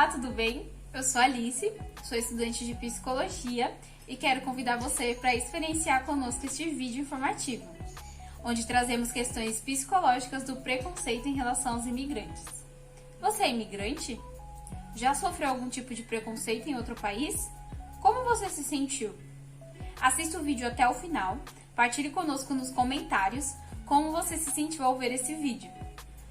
Olá, tudo bem? Eu sou Alice, sou estudante de Psicologia e quero convidar você para experienciar conosco este vídeo informativo, onde trazemos questões psicológicas do preconceito em relação aos imigrantes. Você é imigrante? Já sofreu algum tipo de preconceito em outro país? Como você se sentiu? Assista o vídeo até o final, partilhe conosco nos comentários como você se sentiu ao ver esse vídeo.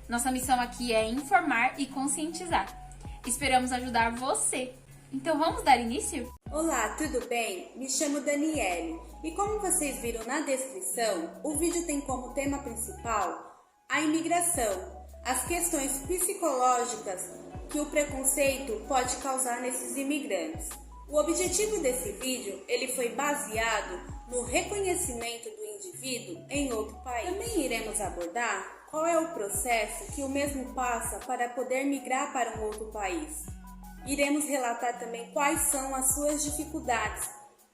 Nossa missão aqui é informar e conscientizar. Esperamos ajudar você. Então vamos dar início? Olá, tudo bem? Me chamo Daniele e como vocês viram na descrição, o vídeo tem como tema principal a imigração, as questões psicológicas que o preconceito pode causar nesses imigrantes. O objetivo desse vídeo ele foi baseado no reconhecimento do indivíduo em outro país. Também iremos abordar qual é o processo que o mesmo passa para poder migrar para um outro país. Iremos relatar também quais são as suas dificuldades,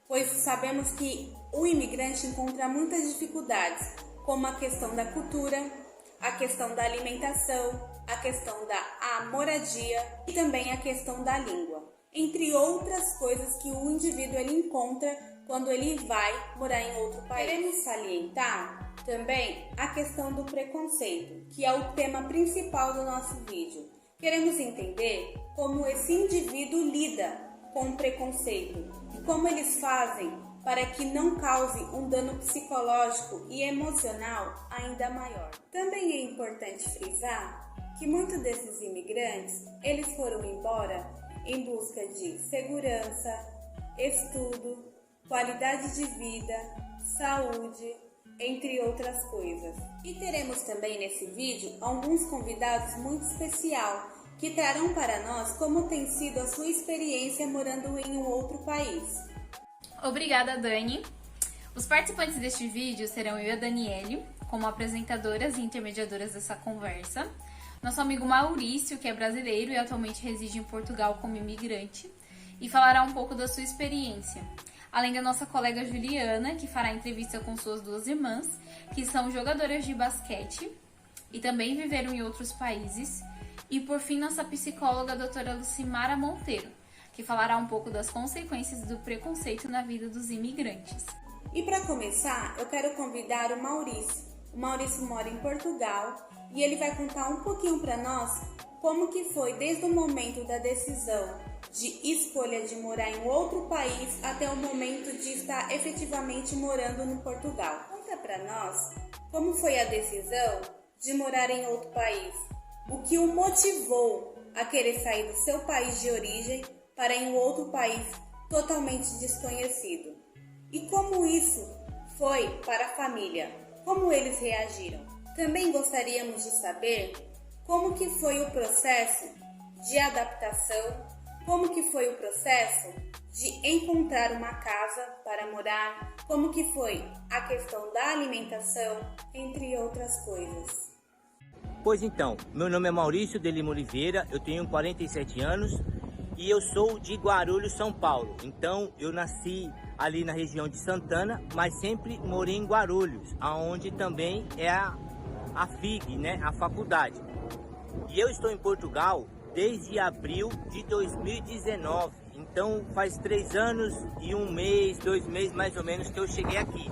pois sabemos que o imigrante encontra muitas dificuldades, como a questão da cultura, a questão da alimentação, a questão da moradia e também a questão da língua, entre outras coisas que o indivíduo ele encontra quando ele vai morar em outro país. Queremos salientar também a questão do preconceito, que é o tema principal do nosso vídeo. Queremos entender como esse indivíduo lida com o preconceito e como eles fazem para que não cause um dano psicológico e emocional ainda maior. Também é importante frisar que muitos desses imigrantes, eles foram embora em busca de segurança, estudo, qualidade de vida, saúde, entre outras coisas. E teremos também nesse vídeo alguns convidados muito especial que trarão para nós como tem sido a sua experiência morando em um outro país. Obrigada, Dani. Os participantes deste vídeo serão eu e a Daniele, como apresentadoras e intermediadoras dessa conversa. Nosso amigo Maurício, que é brasileiro e atualmente reside em Portugal como imigrante, e falará um pouco da sua experiência. Além da nossa colega Juliana, que fará entrevista com suas duas irmãs, que são jogadoras de basquete e também viveram em outros países. E por fim, nossa psicóloga, a doutora Lucimara Monteiro, que falará um pouco das consequências do preconceito na vida dos imigrantes. E para começar, eu quero convidar o Maurício. O Maurício mora em Portugal e ele vai contar um pouquinho para nós como que foi desde o momento da decisão de escolha de morar em outro país até o momento de estar efetivamente morando no Portugal. Conta para nós como foi a decisão de morar em outro país, o que o motivou a querer sair do seu país de origem para ir em outro país totalmente desconhecido. E como isso foi para a família, como eles reagiram. Também gostaríamos de saber como que foi o processo de adaptação, como que foi o processo de encontrar uma casa para morar, como que foi a questão da alimentação, entre outras coisas. Pois então, meu nome é Maurício de Lima Oliveira, eu tenho 47 anos e eu sou de Guarulhos, São Paulo. Então eu nasci ali na região de Santana, mas sempre morei em Guarulhos, aonde também é a FIG, né, a faculdade. E eu estou em Portugal desde abril de 2019, então faz 3 anos e 1 mês, 2 meses mais ou menos que eu cheguei aqui.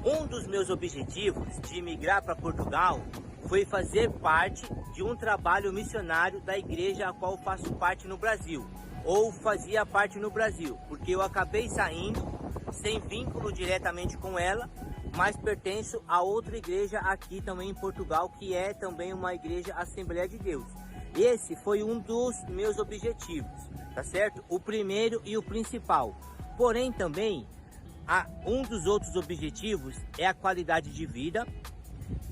Um dos meus objetivos de migrar para Portugal foi fazer parte de um trabalho missionário da igreja a qual faço parte no Brasil, ou fazia parte no Brasil, porque eu acabei saindo sem vínculo diretamente com ela, mas pertenço a outra igreja aqui também em Portugal, que é também uma igreja Assembleia de Deus. Esse foi um dos meus objetivos, tá certo? O primeiro e o principal. Porém também, um dos outros objetivos é a qualidade de vida,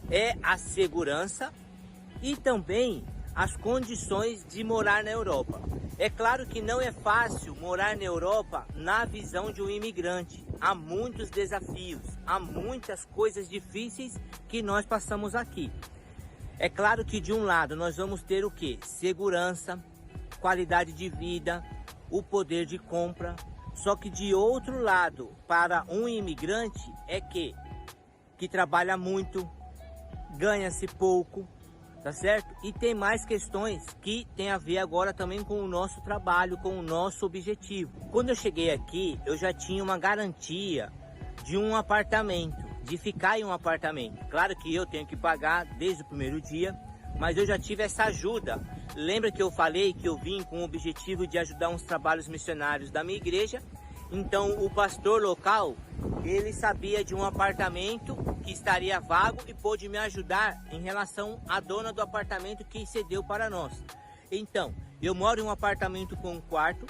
é a segurança e também as condições de morar na Europa. É claro que não é fácil morar na Europa na visão de um imigrante. Há muitos desafios, há muitas coisas difíceis que nós passamos aqui. É claro que de um lado nós vamos ter o quê? Segurança, qualidade de vida, o poder de compra. Só que de outro lado, para um imigrante é que trabalha muito, ganha-se pouco, tá certo? E tem mais questões que tem a ver agora também com o nosso trabalho, com o nosso objetivo. Quando eu cheguei aqui, eu já tinha uma garantia de um apartamento, de ficar em um apartamento. Claro que eu tenho que pagar desde o primeiro dia, mas eu já tive essa ajuda. Lembra que eu falei que eu vim com o objetivo de ajudar uns trabalhos missionários da minha igreja? Então o pastor local, ele sabia de um apartamento que estaria vago e pôde me ajudar em relação à dona do apartamento que cedeu para nós. Então, eu moro em um apartamento com um quarto,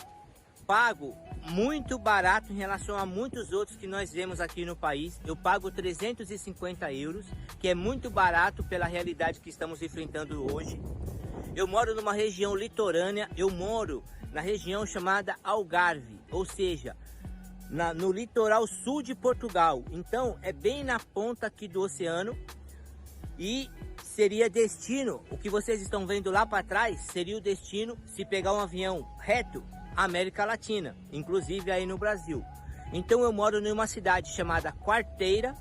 pago muito barato em relação a muitos outros que nós vemos aqui no país. Eu pago 350 euros, que é muito barato pela realidade que estamos enfrentando hoje. Eu moro numa região litorânea, eu moro na região chamada Algarve, ou seja, no litoral sul de Portugal. Então é bem na ponta aqui do oceano e seria destino, o que vocês estão vendo lá para trás, seria o destino se pegar um avião reto, América Latina, inclusive aí no Brasil. Então eu moro numa cidade chamada Quarteira,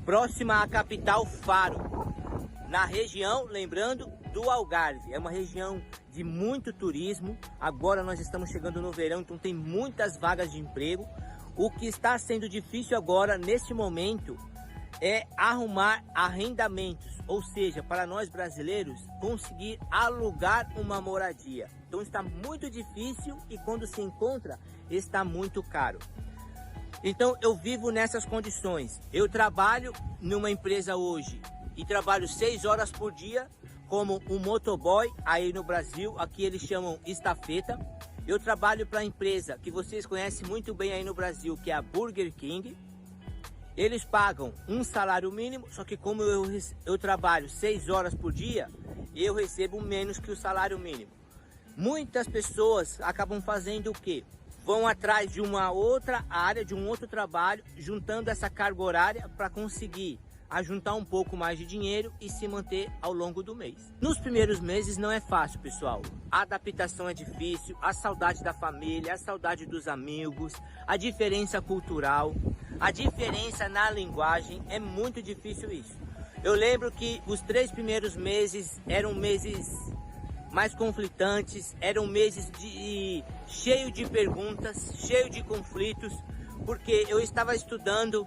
próxima à capital Faro, na região, lembrando, do Algarve. É uma região de muito turismo. Agora nós estamos chegando no verão, então tem muitas vagas de emprego. O que está sendo difícil agora, neste momento, é arrumar arrendamentos, ou seja, para nós brasileiros, conseguir alugar uma moradia. Então está muito difícil e quando se encontra, está muito caro. Então eu vivo nessas condições. Eu trabalho numa empresa hoje e trabalho 6 horas por dia como um motoboy aí no Brasil, aqui eles chamam estafeta. Eu trabalho para a empresa que vocês conhecem muito bem aí no Brasil, que é a Burger King. Eles pagam um salário mínimo, só que como eu trabalho 6 horas por dia, eu recebo menos que o salário mínimo. Muitas pessoas acabam fazendo o quê? Vão atrás de uma outra área, de um outro trabalho, juntando essa carga horária para conseguir ajuntar um pouco mais de dinheiro e se manter ao longo do mês. Nos primeiros meses não é fácil, pessoal. A adaptação é difícil, a saudade da família, a saudade dos amigos, a diferença cultural, a diferença na linguagem, é muito difícil isso. Eu lembro que os 3 primeiros meses eram meses mais conflitantes, eram meses cheio de perguntas, cheio de conflitos, porque eu estava estudando.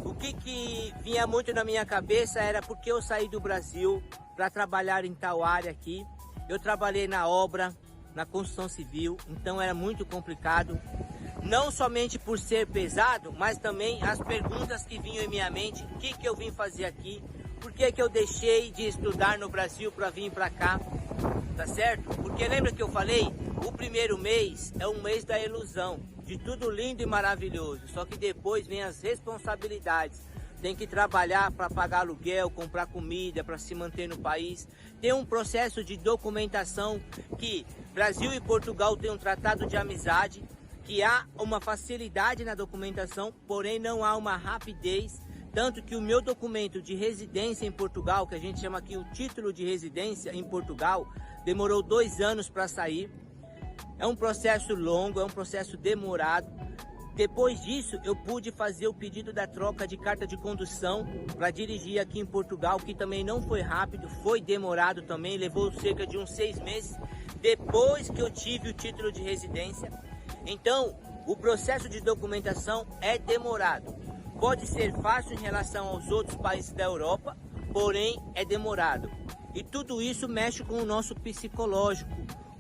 O que vinha muito na minha cabeça era porque eu saí do Brasil para trabalhar em tal área aqui. Eu trabalhei na obra, na construção civil, então era muito complicado. Não somente por ser pesado, mas também as perguntas que vinham em minha mente. O que eu vim fazer aqui? Por que eu deixei de estudar no Brasil para vir para cá? Tá certo? Porque lembra que eu falei? O primeiro mês é um mês da ilusão, de tudo lindo e maravilhoso. Só que depois vem as responsabilidades. Tem que trabalhar para pagar aluguel, comprar comida, para se manter no país. Tem um processo de documentação que Brasil e Portugal têm um tratado de amizade, que há uma facilidade na documentação, porém não há uma rapidez. Tanto que o meu documento de residência em Portugal, que a gente chama aqui o título de residência em Portugal, demorou 2 anos para sair. É um processo longo, é um processo demorado. Depois disso, eu pude fazer o pedido da troca de carta de condução para dirigir aqui em Portugal, que também não foi rápido, foi demorado também, levou cerca de uns 6 meses depois que eu tive o título de residência. Então, o processo de documentação é demorado. Pode ser fácil em relação aos outros países da Europa, porém é demorado. E tudo isso mexe com o nosso psicológico,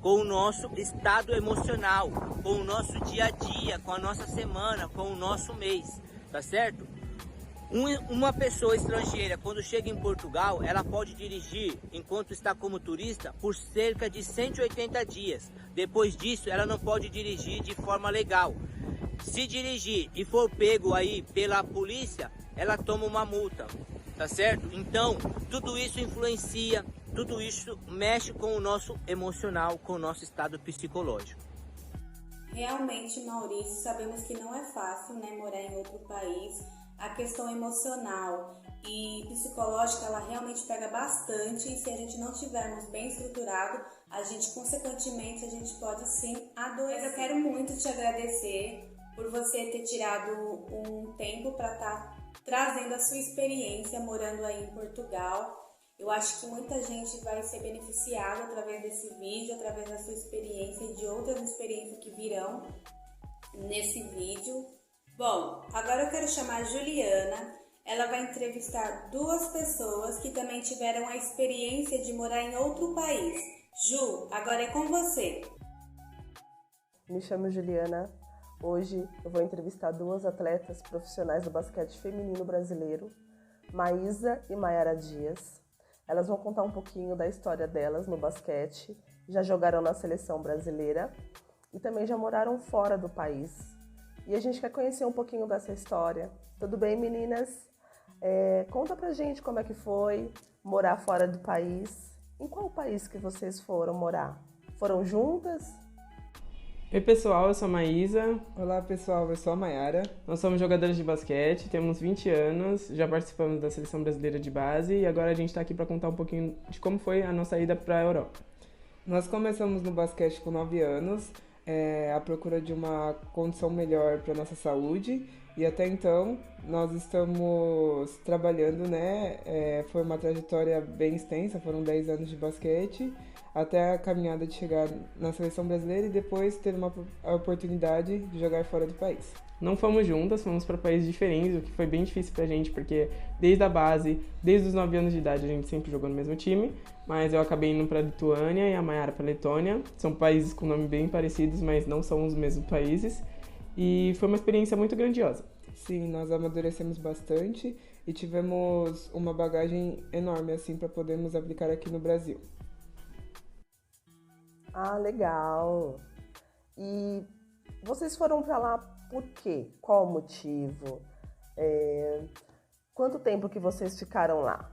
com o nosso estado emocional, com o nosso dia a dia, com a nossa semana, com o nosso mês, tá certo? Uma pessoa estrangeira, quando chega em Portugal, ela pode dirigir, enquanto está como turista, por cerca de 180 dias. Depois disso, ela não pode dirigir de forma legal. Se dirigir e for pego aí pela polícia, ela toma uma multa, tá certo? Então, tudo isso influencia, tudo isso mexe com o nosso emocional, com o nosso estado psicológico. Realmente, Maurício, sabemos que não é fácil, né, morar em outro país. A questão emocional e psicológica, ela realmente pega bastante, e se a gente não tivermos bem estruturado, a gente, consequentemente, a gente pode sim adoecer. Eu quero muito te agradecer por você ter tirado um tempo para estar trazendo a sua experiência morando aí em Portugal. Eu acho que muita gente vai ser beneficiada através desse vídeo, através da sua experiência e de outras experiências que virão nesse vídeo. Bom, agora eu quero chamar a Juliana. Ela vai entrevistar duas pessoas que também tiveram a experiência de morar em outro país. Ju, agora é com você. Me chamo Juliana. Hoje eu vou entrevistar duas atletas profissionais do basquete feminino brasileiro, Maísa e Mayara Dias. Elas vão contar um pouquinho da história delas no basquete, já jogaram na seleção brasileira e também já moraram fora do país. E a gente quer conhecer um pouquinho dessa história. Tudo bem, meninas? Conta pra gente como é que foi morar fora do país. Em qual país que vocês foram morar? Foram juntas? Oi pessoal, eu sou a Maísa. Olá pessoal, eu sou a Mayara. Nós somos jogadoras de basquete, temos 20 anos, já participamos da seleção brasileira de base e agora a gente está aqui para contar um pouquinho de como foi a nossa ida para a Europa. Nós começamos no basquete com 9 anos, à procura de uma condição melhor para nossa saúde e até então nós estamos trabalhando, né? Foi uma trajetória bem extensa, foram 10 anos de basquete, até a caminhada de chegar na seleção brasileira e depois ter a oportunidade de jogar fora do país. Não fomos juntas, fomos para países diferentes, o que foi bem difícil pra gente, porque desde a base, desde os 9 anos de idade, a gente sempre jogou no mesmo time, mas eu acabei indo para a Lituânia e a Mayara para a Letônia. São países com nomes bem parecidos, mas não são os mesmos países, e foi uma experiência muito grandiosa. Sim, nós amadurecemos bastante e tivemos uma bagagem enorme assim para podermos aplicar aqui no Brasil. Ah, legal. E vocês foram para lá por quê? Qual o motivo? Quanto tempo que vocês ficaram lá?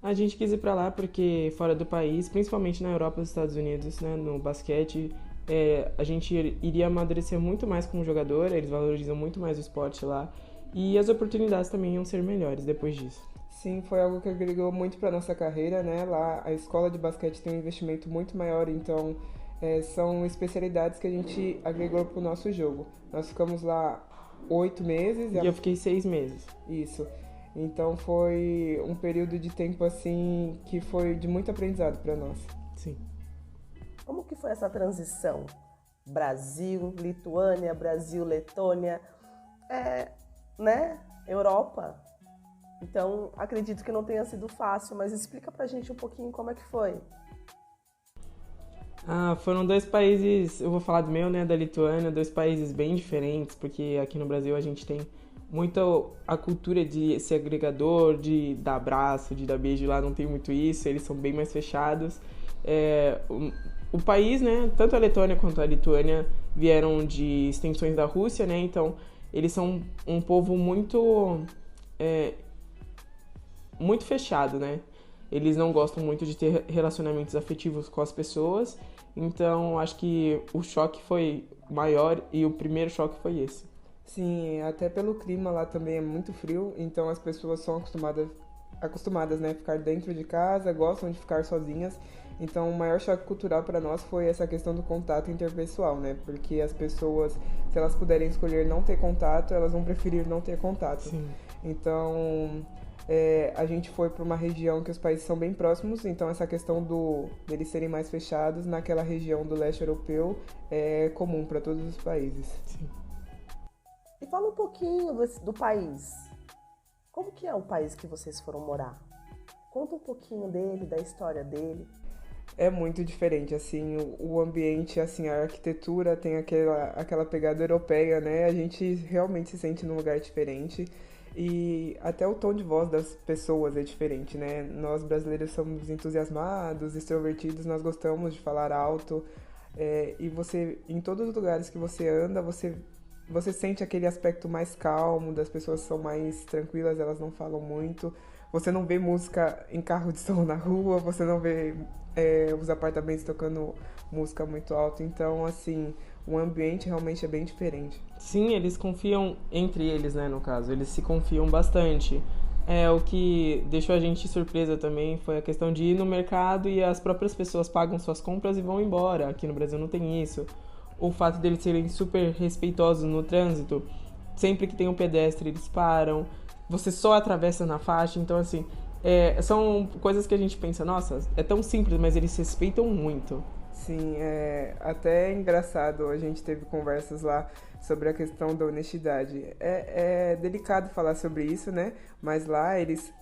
A gente quis ir para lá porque fora do país, principalmente na Europa e nos Estados Unidos, né, no basquete, a gente iria amadurecer muito mais como jogador, eles valorizam muito mais o esporte lá e as oportunidades também iam ser melhores depois disso. Sim, foi algo que agregou muito para nossa carreira, né? Lá a escola de basquete tem um investimento muito maior, então são especialidades que a gente agregou para o nosso jogo. Nós ficamos lá 8 meses. E eu fiquei 6 meses. Isso. Então foi um período de tempo assim que foi de muito aprendizado para nós. Sim. Como que foi essa transição? Brasil, Lituânia, Brasil, Letônia, né? Europa. Então, acredito que não tenha sido fácil, mas explica pra gente um pouquinho como é que foi. Foram 2 países, eu vou falar do meu, né, da Lituânia, 2 países bem diferentes, porque aqui no Brasil a gente tem muito a cultura de ser agregador, de dar abraço, de dar beijo, lá não tem muito isso, eles são bem mais fechados. O país, né, tanto a Letônia quanto a Lituânia vieram de extensões da Rússia, né, então eles são um povo muito fechado, né? Eles não gostam muito de ter relacionamentos afetivos com as pessoas, então acho que o choque foi maior e o primeiro choque foi esse. Sim, até pelo clima lá também é muito frio, então as pessoas são acostumadas, né, a ficar dentro de casa, gostam de ficar sozinhas. Então, o maior choque cultural para nós foi essa questão do contato interpessoal, né? Porque as pessoas, se elas puderem escolher não ter contato, elas vão preferir não ter contato. Sim. Então, a gente foi para uma região que os países são bem próximos, então essa questão deles serem mais fechados naquela região do leste europeu é comum para todos os países. Sim. E fala um pouquinho do país. Como que é o país que vocês foram morar? Conta um pouquinho dele, da história dele. É muito diferente, assim, o ambiente, assim, a arquitetura tem aquela pegada europeia, né? A gente realmente se sente num lugar diferente e até o tom de voz das pessoas é diferente, né? Nós brasileiros somos entusiasmados, extrovertidos, nós gostamos de falar alto e você, em todos os lugares que você anda, você sente aquele aspecto mais calmo, das pessoas são mais tranquilas, elas não falam muito. Você não vê música em carro de som na rua, você não vê os apartamentos tocando música muito alto. Então, assim, o ambiente realmente é bem diferente. Sim, eles confiam entre eles, né, no caso. Eles se confiam bastante. O que deixou a gente surpresa também foi a questão de ir no mercado e as próprias pessoas pagam suas compras e vão embora. Aqui no Brasil não tem isso. O fato deles serem super respeitosos no trânsito. Sempre que tem um pedestre, eles param. Você só atravessa na faixa. Então, assim, são coisas que a gente pensa, nossa, é tão simples, mas eles respeitam muito. Sim, até engraçado, a gente teve conversas lá sobre a questão da honestidade. É delicado falar sobre isso, né? Mas lá eles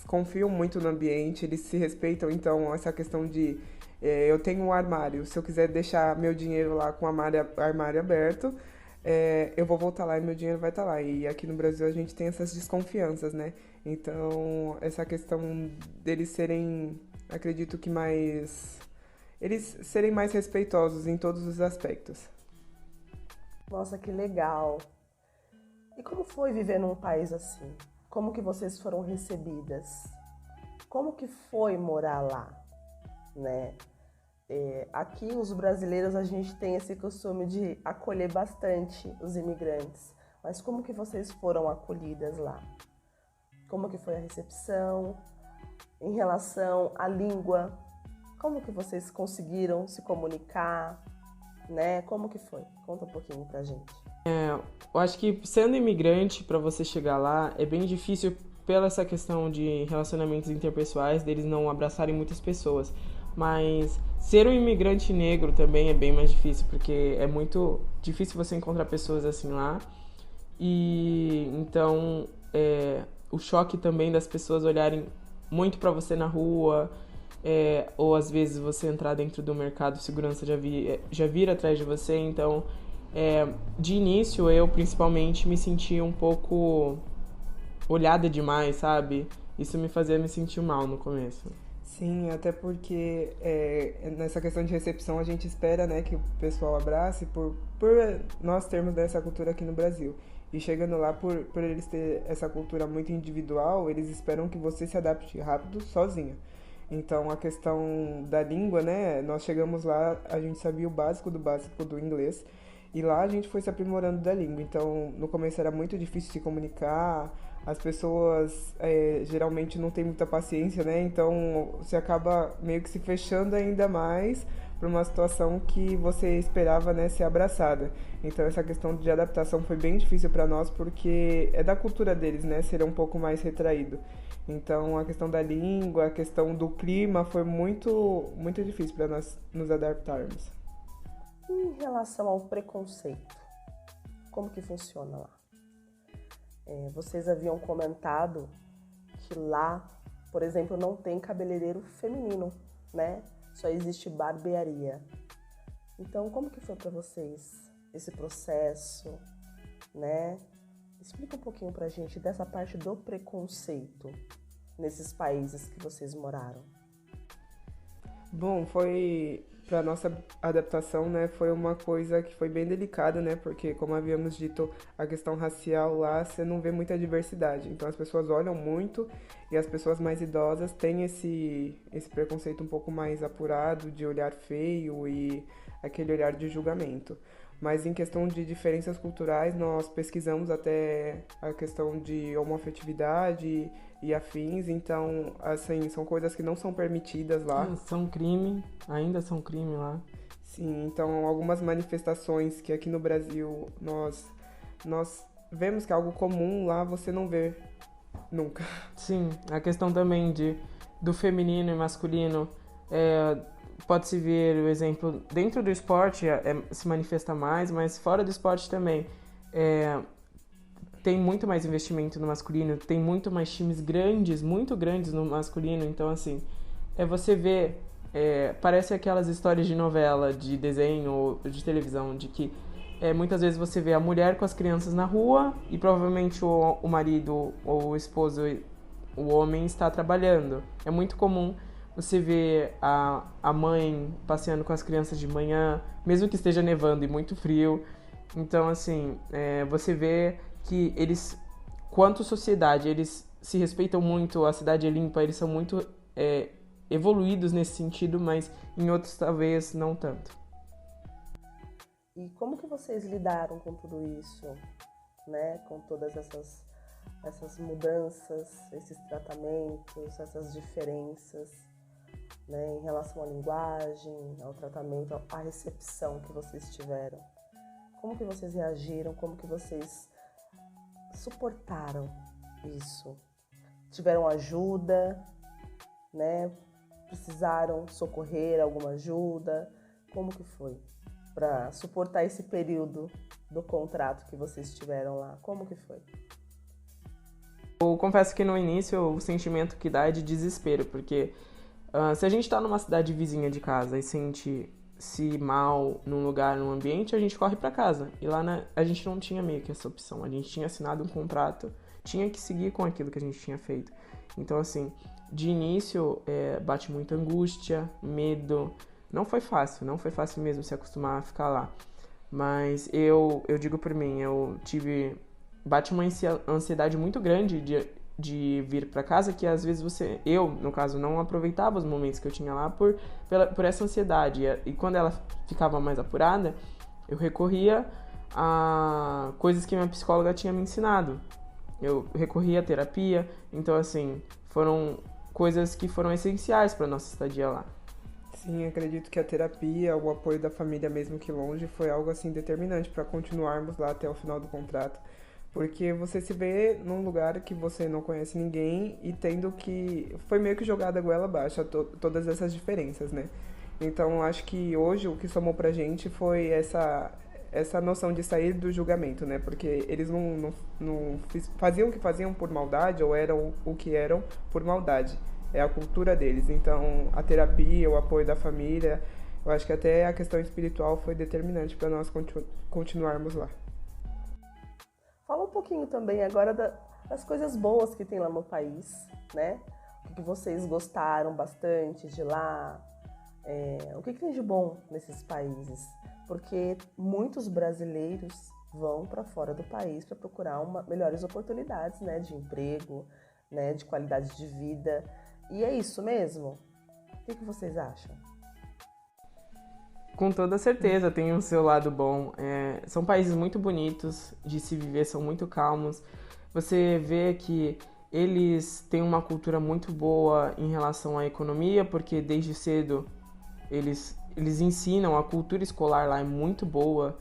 confiam muito no ambiente, eles se respeitam, então essa questão de eu tenho um armário, se eu quiser deixar meu dinheiro lá com o armário aberto, eu vou voltar lá e meu dinheiro vai estar lá. E aqui no Brasil a gente tem essas desconfianças, né? Então, essa questão deles serem, acredito que eles serem mais respeitosos em todos os aspectos. Nossa, que legal! E como foi viver num país assim? Como que vocês foram recebidas? Como que foi morar lá, né? Aqui, os brasileiros, a gente tem esse costume de acolher bastante os imigrantes. Mas como que vocês foram acolhidas lá? Como que foi a recepção? Em relação à língua, como que vocês conseguiram se comunicar, né? Como que foi? Conta um pouquinho pra gente. Eu acho que sendo imigrante, para você chegar lá, é bem difícil pela essa questão de relacionamentos interpessoais, deles não abraçarem muitas pessoas. Mas ser um imigrante negro também é bem mais difícil, porque é muito difícil você encontrar pessoas assim lá. E então o choque também das pessoas olharem muito para você na rua, ou às vezes você entrar dentro do mercado, segurança já vir atrás de você. Então, de início, eu principalmente me sentia um pouco olhada demais, sabe? Isso me fazia me sentir mal no começo. Sim, até porque nessa questão de recepção a gente espera, né, que o pessoal abrace por nós termos dessa cultura aqui no Brasil. E chegando lá, por eles ter essa cultura muito individual, eles esperam que você se adapte rápido sozinha. Então, a questão da língua, né, nós chegamos lá, a gente sabia o básico do inglês, e lá a gente foi se aprimorando da língua. Então, no começo era muito difícil se comunicar, as pessoas geralmente não têm muita paciência, né? Então você acaba meio que se fechando ainda mais para uma situação que você esperava, né, ser abraçada. Então essa questão de adaptação foi bem difícil para nós porque é da cultura deles, né, ser um pouco mais retraído. Então a questão da língua, a questão do clima foi muito muito difícil para nós nos adaptarmos. Em relação ao preconceito, como que funciona lá? Vocês haviam comentado que lá, por exemplo, não tem cabeleireiro feminino, né? Só existe barbearia. Então, como que foi para vocês esse processo, né? Explica um pouquinho pra gente dessa parte do preconceito nesses países que vocês moraram. Bom, para nossa adaptação, né, foi uma coisa que foi bem delicada, né, porque como havíamos dito, a questão racial lá, você não vê muita diversidade, então as pessoas olham muito e as pessoas mais idosas têm esse preconceito um pouco mais apurado, de olhar feio e aquele olhar de julgamento. Mas em questão de diferenças culturais, nós pesquisamos até a questão de homoafetividade e afins, então, assim, são coisas que não são permitidas lá. Ainda são crime lá. Sim, então algumas manifestações que aqui no Brasil nós vemos que é algo comum, lá você não vê nunca. Sim, a questão também do feminino e masculino, pode-se ver o exemplo, dentro do esporte se manifesta mais, mas fora do esporte também. Tem muito mais investimento no masculino, tem muito mais times grandes, muito grandes no masculino, então assim, você vê, parece aquelas histórias de novela, de desenho ou de televisão, de que muitas vezes você vê a mulher com as crianças na rua e provavelmente o marido ou o esposo, o homem está trabalhando. É muito comum você ver a mãe passeando com as crianças de manhã, mesmo que esteja nevando e muito frio. Então, assim, você vê que eles, quanto sociedade, eles se respeitam muito, a cidade é limpa, eles são muito evoluídos nesse sentido, mas em outros talvez não tanto. E como que vocês lidaram com tudo isso, né? Com todas essas mudanças, esses tratamentos, essas diferenças, né? Em relação à linguagem, ao tratamento, à recepção que vocês tiveram? Como que vocês reagiram? Como que vocês suportaram isso? tiveram ajuda, né? Precisaram socorrer alguma ajuda? Como que foi para suportar esse período do contrato que vocês tiveram lá? Como que foi? Eu confesso que no início o sentimento que dá é de desespero, porque se a gente está numa cidade vizinha de casa e sente-se mal num lugar, num ambiente, a gente corre para casa. E lá a gente não tinha meio que essa opção. A gente tinha assinado um contrato, tinha que seguir com aquilo que a gente tinha feito. Então, assim, de início bate muita angústia, medo. Não foi fácil mesmo se acostumar a ficar lá. Mas eu digo por mim, bate uma ansiedade muito grande de vir para casa, que às vezes eu, no caso, não aproveitava os momentos que eu tinha lá por essa ansiedade. E quando ela ficava mais apurada, eu recorria a coisas que minha psicóloga tinha me ensinado. Eu recorria à terapia, então, assim, foram coisas que foram essenciais para nossa estadia lá. Sim, acredito que a terapia, o apoio da família mesmo que longe, foi algo assim determinante para continuarmos lá até o final do contrato. Porque você se vê num lugar que você não conhece ninguém e tendo que... Foi meio que jogada a goela abaixo, todas essas diferenças, né? Então, acho que hoje o que somou pra gente foi essa noção de sair do julgamento, né? Porque eles não faziam o que faziam por maldade ou eram o que eram por maldade. É a cultura deles. Então, a terapia, o apoio da família, eu acho que até a questão espiritual foi determinante para nós continuarmos lá. Fala um pouquinho também agora das coisas boas que tem lá no país, né? O que vocês gostaram bastante de lá? O que tem de bom nesses países? Porque muitos brasileiros vão para fora do país para procurar melhores oportunidades, né? De emprego, né? De qualidade de vida. E é isso mesmo? O que vocês acham? Com toda certeza, tem o seu lado bom. São países muito bonitos de se viver, são muito calmos. Você vê que eles têm uma cultura muito boa em relação à economia, porque desde cedo eles ensinam, a cultura escolar lá é muito boa.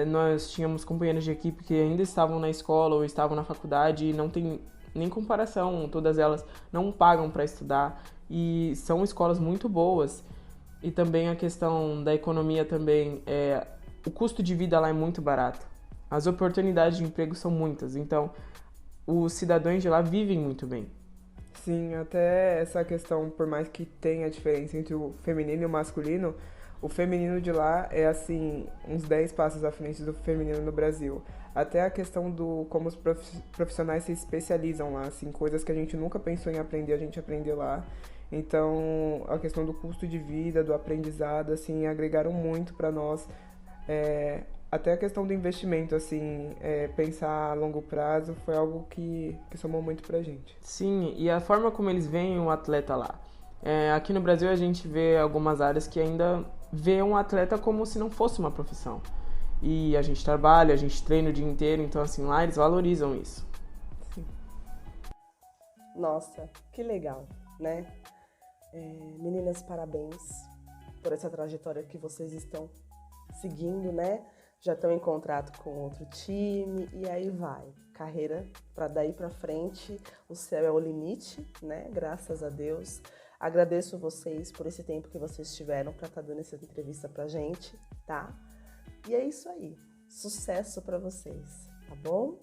Nós tínhamos companheiros de equipe que ainda estavam na escola ou estavam na faculdade e não tem nem comparação, todas elas não pagam para estudar e são escolas muito boas. E também a questão da economia também, o custo de vida lá é muito barato. As oportunidades de emprego são muitas, então os cidadãos de lá vivem muito bem. Sim, até essa questão, por mais que tenha diferença entre o feminino e o masculino, o feminino de lá é assim, uns 10 passos à frente do feminino no Brasil. Até a questão do como os profissionais se especializam lá, assim, coisas que a gente nunca pensou em aprender, a gente aprende lá. Então, a questão do custo de vida, do aprendizado, assim, agregaram muito para nós. Até a questão do investimento, assim, pensar a longo prazo foi algo que somou muito pra gente. Sim, e a forma como eles veem o atleta lá. Aqui no Brasil a gente vê algumas áreas que ainda vê um atleta como se não fosse uma profissão. E a gente trabalha, a gente treina o dia inteiro, então assim, lá eles valorizam isso. Sim. Nossa, que legal, né? Meninas, parabéns por essa trajetória que vocês estão seguindo, né? Já estão em contrato com outro time e aí vai. Carreira para daí para frente, o céu é o limite, né? Graças a Deus. Agradeço vocês por esse tempo que vocês tiveram para estar dando essa entrevista pra gente, tá? E é isso aí. Sucesso para vocês, tá bom?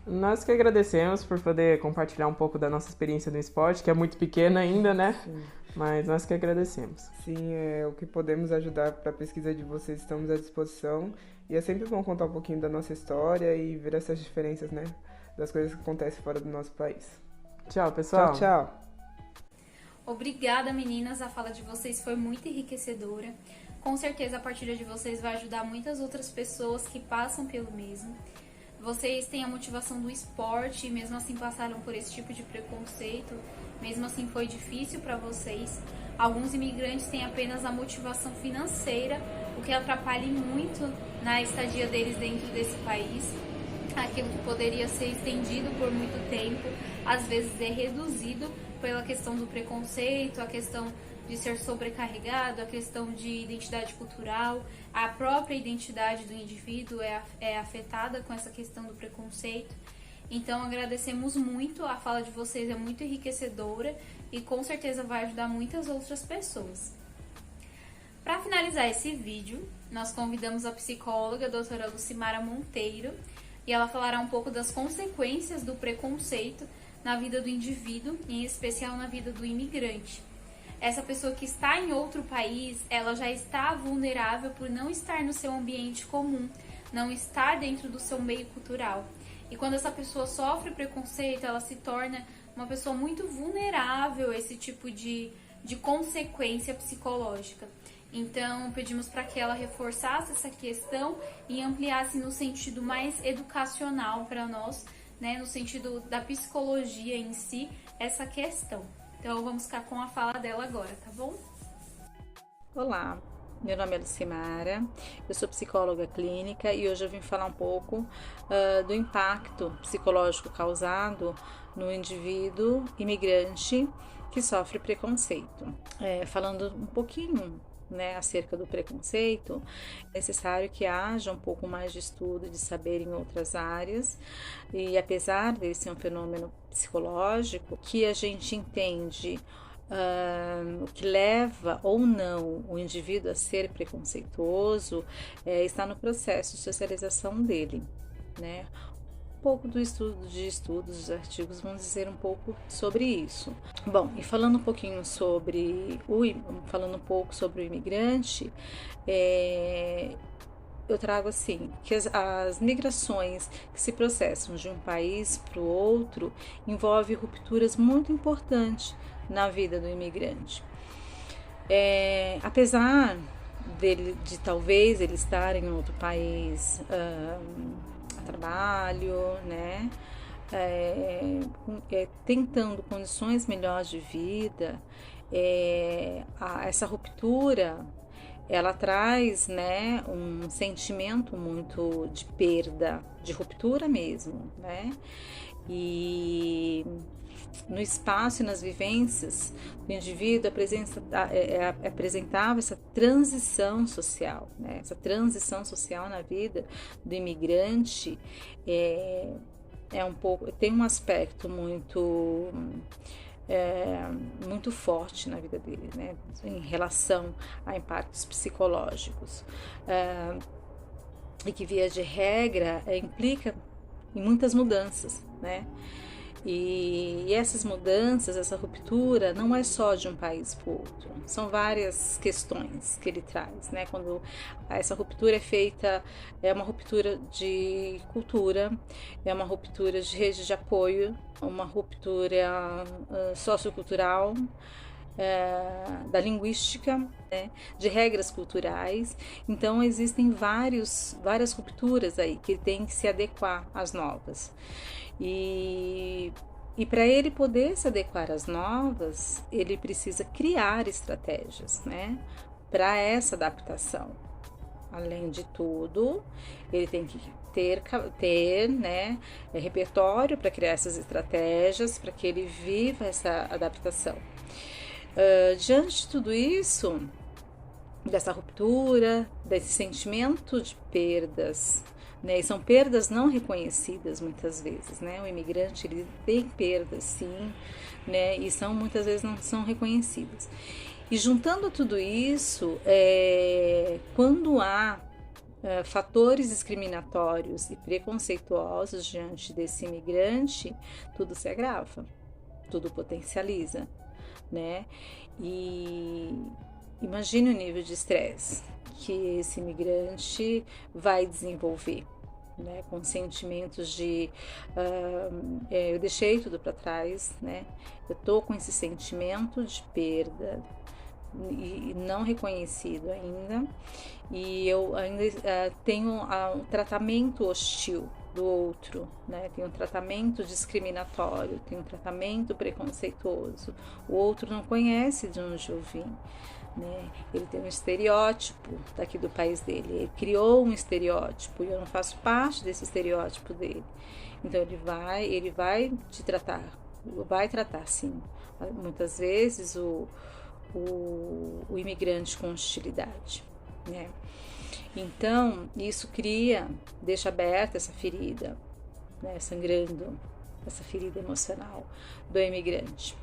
Nós que agradecemos por poder compartilhar um pouco da nossa experiência no esporte, que é muito pequena ainda, né? Sim. Mas nós que agradecemos. Sim, o que podemos ajudar para a pesquisa de vocês, estamos à disposição. E é sempre bom contar um pouquinho da nossa história e ver essas diferenças, né? Das coisas que acontecem fora do nosso país. Tchau, pessoal. Tchau, tchau. Obrigada, meninas. A fala de vocês foi muito enriquecedora. Com certeza a partilha de vocês vai ajudar muitas outras pessoas que passam pelo mesmo. Vocês têm a motivação do esporte e mesmo assim passaram por esse tipo de preconceito, mesmo assim foi difícil para vocês. Alguns imigrantes têm apenas a motivação financeira, o que atrapalha muito na estadia deles dentro desse país. Aquilo que poderia ser estendido por muito tempo, às vezes é reduzido pela questão do preconceito, a questão de ser sobrecarregado, a questão de identidade cultural, a própria identidade do indivíduo é afetada com essa questão do preconceito. Então agradecemos muito, a fala de vocês é muito enriquecedora e com certeza vai ajudar muitas outras pessoas. Para finalizar esse vídeo, nós convidamos a psicóloga a doutora Lucimara Monteiro e ela falará um pouco das consequências do preconceito na vida do indivíduo, em especial na vida do imigrante. Essa pessoa que está em outro país, ela já está vulnerável por não estar no seu ambiente comum, não estar dentro do seu meio cultural. E quando essa pessoa sofre preconceito, ela se torna uma pessoa muito vulnerável a esse tipo de consequência psicológica. Então, pedimos para que ela reforçasse essa questão e ampliasse no sentido mais educacional para nós, né, no sentido da psicologia em si, essa questão. Então, vamos ficar com a fala dela agora, tá bom? Olá, meu nome é Lucimara, eu sou psicóloga clínica e hoje eu vim falar um pouco do impacto psicológico causado no indivíduo imigrante que sofre preconceito. Falando um pouquinho, né, acerca do preconceito, é necessário que haja um pouco mais de estudo, de saber em outras áreas, e apesar de ser um fenômeno psicológico, que a gente entende o que leva ou não o indivíduo a ser preconceituoso está no processo de socialização dele, né? Um pouco do estudos, dos artigos vão dizer um pouco sobre isso. Bom, e falando um pouquinho sobre o imigrante, eu trago assim, que as migrações que se processam de um país para o outro envolvem rupturas muito importantes na vida do imigrante. Apesar de talvez ele estar em outro país trabalho, né, tentando condições melhores de vida, essa ruptura, ela traz, né, um sentimento muito de perda, de ruptura mesmo, né, e no espaço e nas vivências do indivíduo apresentava essa transição social, né? Essa transição social na vida do imigrante tem um aspecto muito forte na vida dele, né? Em relação a impactos psicológicos, e que via de regra implica em muitas mudanças, né? E essas mudanças, essa ruptura, não é só de um país para o outro, são várias questões que ele traz, né? Quando essa ruptura é feita, é uma ruptura de cultura, é uma ruptura de rede de apoio, uma ruptura sociocultural, da linguística, né? De regras culturais. Então existem várias rupturas aí que ele tem que se adequar às novas. E para ele poder se adequar às novas, ele precisa criar estratégias, né, para essa adaptação. Além de tudo, ele tem que ter né, repertório para criar essas estratégias, para que ele viva essa adaptação. Diante de tudo isso, dessa ruptura, desse sentimento de perdas, né, e são perdas não reconhecidas muitas vezes, né? O imigrante, ele tem perdas, sim, né? E muitas vezes não são reconhecidas. E juntando tudo isso, quando há fatores discriminatórios e preconceituosos diante desse imigrante, tudo se agrava, tudo potencializa, né? E imagine o nível de estresse que esse imigrante vai desenvolver, né, com sentimentos de eu deixei tudo para trás, né, eu tô com esse sentimento de perda e não reconhecido ainda, e eu ainda tenho um tratamento hostil do outro, né, tem um tratamento discriminatório, tem um tratamento preconceituoso, o outro não conhece de onde eu vim, né? Ele tem um estereótipo daqui do país dele, ele criou um estereótipo e eu não faço parte desse estereótipo dele, então ele vai te tratar, vai tratar sim, muitas vezes o imigrante com hostilidade, né? Então isso deixa aberta essa ferida, né, sangrando essa ferida emocional do imigrante.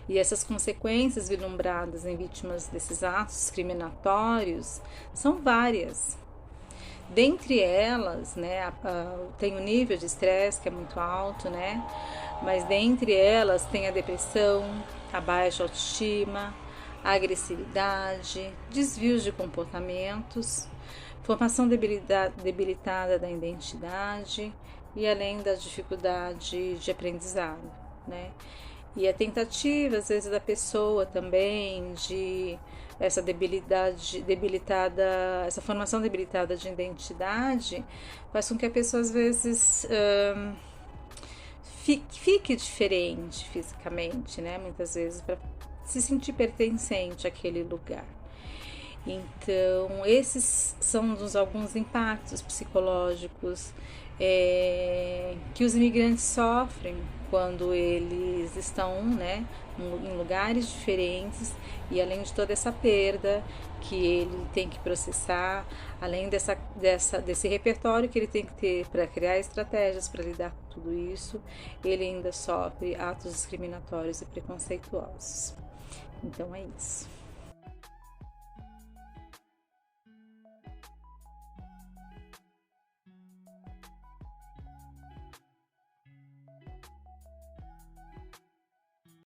E essas consequências vislumbradas em vítimas desses atos discriminatórios são várias. Dentre elas, né, tem o nível de estresse que é muito alto, né, mas dentre elas tem a depressão, a baixa autoestima, a agressividade, desvios de comportamentos, formação debilitada da identidade e além da dificuldade de aprendizado, né? E a tentativa, às vezes, da pessoa também de essa essa formação debilitada de identidade faz com que a pessoa, às vezes, fique diferente fisicamente, né? Muitas vezes, para se sentir pertencente àquele lugar. Então, esses são alguns impactos psicológicos que os imigrantes sofrem quando eles estão, né, em lugares diferentes, e além de toda essa perda que ele tem que processar, além desse repertório que ele tem que ter para criar estratégias para lidar com tudo isso, ele ainda sofre atos discriminatórios e preconceituosos. Então é isso.